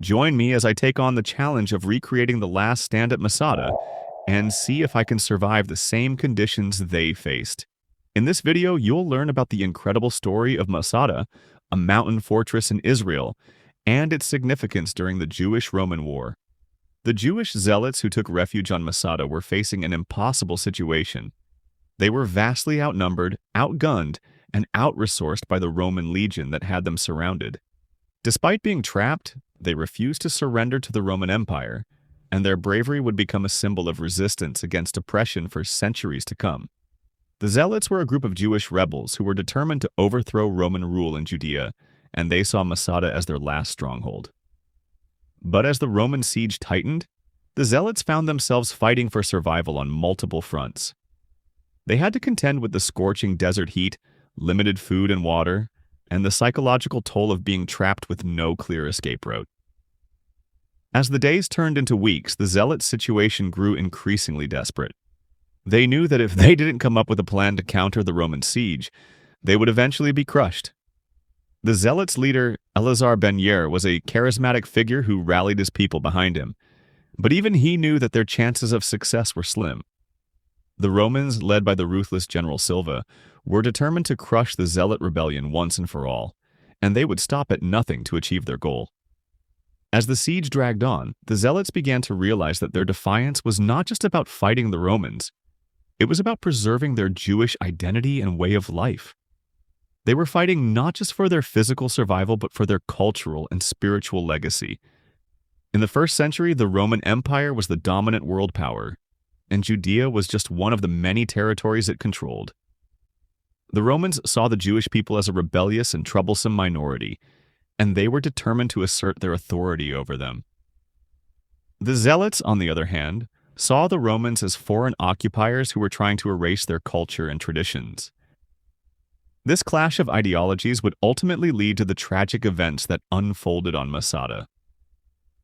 Join me as I take on the challenge of recreating the last stand at Masada and see if I can survive the same conditions they faced. In this video, you'll learn about the incredible story of Masada, a mountain fortress in Israel, and its significance during the Jewish-Roman War. The Jewish zealots who took refuge on Masada were facing an impossible situation. They were vastly outnumbered, outgunned, and out-resourced by the Roman legion that had them surrounded. Despite being trapped, they refused to surrender to the Roman Empire, and their bravery would become a symbol of resistance against oppression for centuries to come. The Zealots were a group of Jewish rebels who were determined to overthrow Roman rule in Judea, and they saw Masada as their last stronghold. But as the Roman siege tightened, the Zealots found themselves fighting for survival on multiple fronts. They had to contend with the scorching desert heat, limited food and water, and the psychological toll of being trapped with no clear escape route. As the days turned into weeks, the Zealots' situation grew increasingly desperate. They knew that if they didn't come up with a plan to counter the Roman siege, they would eventually be crushed. The Zealots' leader, Eleazar ben Yair, was a charismatic figure who rallied his people behind him, but even he knew that their chances of success were slim. The Romans, led by the ruthless General Silva, were determined to crush the Zealot rebellion once and for all, and they would stop at nothing to achieve their goal. As the siege dragged on, the Zealots began to realize that their defiance was not just about fighting the Romans. It was about preserving their Jewish identity and way of life. They were fighting not just for their physical survival, but for their cultural and spiritual legacy. In the first century, the Roman Empire was the dominant world power, and Judea was just one of the many territories it controlled. The Romans saw the Jewish people as a rebellious and troublesome minority, and they were determined to assert their authority over them. The Zealots, on the other hand, saw the Romans as foreign occupiers who were trying to erase their culture and traditions. This clash of ideologies would ultimately lead to the tragic events that unfolded on Masada.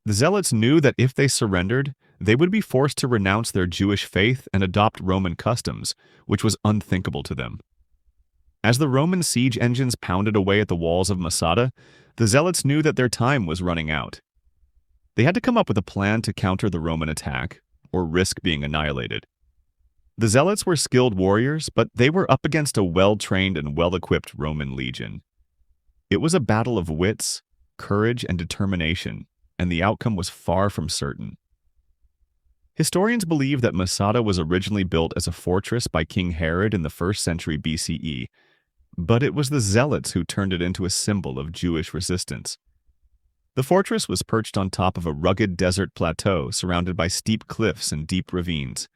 The Zealots knew that if they surrendered, they would be forced to renounce their Jewish faith and adopt Roman customs, which was unthinkable to them. As the Roman siege engines pounded away at the walls of Masada, the Zealots knew that their time was running out. They had to come up with a plan to counter the Roman attack, or risk being annihilated. The Zealots were skilled warriors, but they were up against a well-trained and well-equipped Roman legion. It was a battle of wits, courage, and determination, and the outcome was far from certain. Historians believe that Masada was originally built as a fortress by King Herod in the 1st century BCE, but it was the Zealots who turned it into a symbol of Jewish resistance. The fortress was perched on top of a rugged desert plateau surrounded by steep cliffs and deep ravines.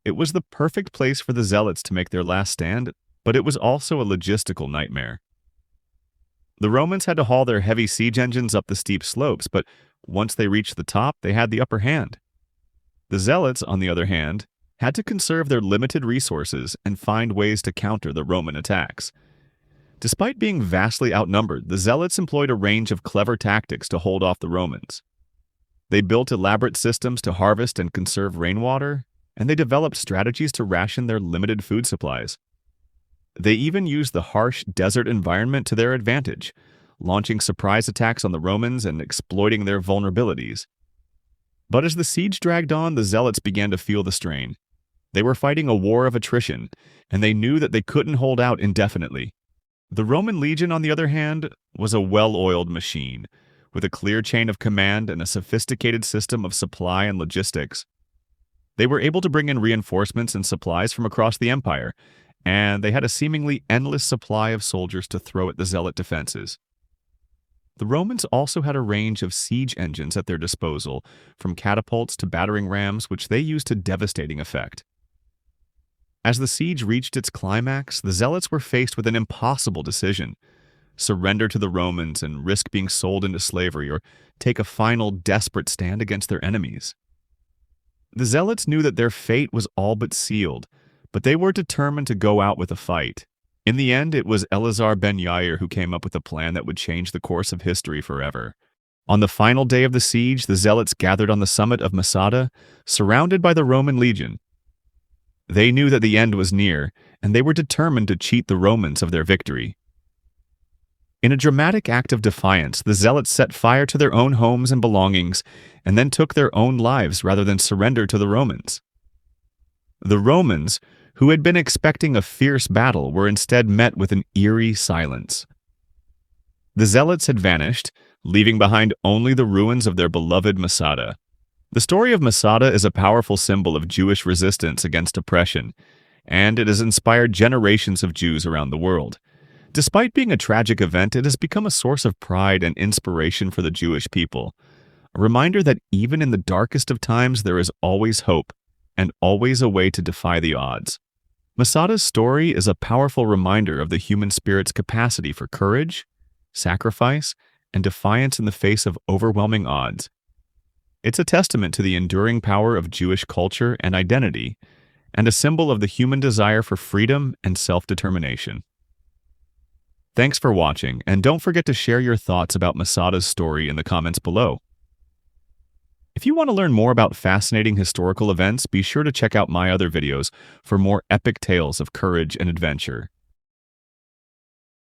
It was the perfect place for the Zealots to make their last stand, but it was also a logistical nightmare. The Romans had to haul their heavy siege engines up the steep slopes, but once they reached the top, they had the upper hand. The Zealots, on the other hand, had to conserve their limited resources and find ways to counter the Roman attacks. Despite being vastly outnumbered, the Zealots employed a range of clever tactics to hold off the Romans. They built elaborate systems to harvest and conserve rainwater, and they developed strategies to ration their limited food supplies. They even used the harsh desert environment to their advantage, launching surprise attacks on the Romans and exploiting their vulnerabilities. But as the siege dragged on, the Zealots began to feel the strain. They were fighting a war of attrition, and they knew that they couldn't hold out indefinitely. The Roman legion, on the other hand, was a well-oiled machine, with a clear chain of command and a sophisticated system of supply and logistics. They were able to bring in reinforcements and supplies from across the empire, and they had a seemingly endless supply of soldiers to throw at the Zealot defenses. The Romans also had a range of siege engines at their disposal, from catapults to battering rams, which they used to devastating effect. As the siege reached its climax, the Zealots were faced with an impossible decision: surrender to the Romans and risk being sold into slavery, or take a final desperate stand against their enemies. The Zealots knew that their fate was all but sealed, but they were determined to go out with a fight. In the end, it was Eleazar ben Yair who came up with a plan that would change the course of history forever. On the final day of the siege, the Zealots gathered on the summit of Masada, surrounded by the Roman legion. They knew that the end was near, and they were determined to cheat the Romans of their victory. In a dramatic act of defiance, the Zealots set fire to their own homes and belongings and then took their own lives rather than surrender to the Romans. The Romans, who had been expecting a fierce battle, were instead met with an eerie silence. The Zealots had vanished, leaving behind only the ruins of their beloved Masada. The story of Masada is a powerful symbol of Jewish resistance against oppression, and it has inspired generations of Jews around the world. Despite being a tragic event, it has become a source of pride and inspiration for the Jewish people, a reminder that even in the darkest of times there is always hope and always a way to defy the odds. Masada's story is a powerful reminder of the human spirit's capacity for courage, sacrifice, and defiance in the face of overwhelming odds. It's a testament to the enduring power of Jewish culture and identity, and a symbol of the human desire for freedom and self-determination. Thanks for watching, and don't forget to share your thoughts about Masada's story in the comments below. If you want to learn more about fascinating historical events, be sure to check out my other videos for more epic tales of courage and adventure.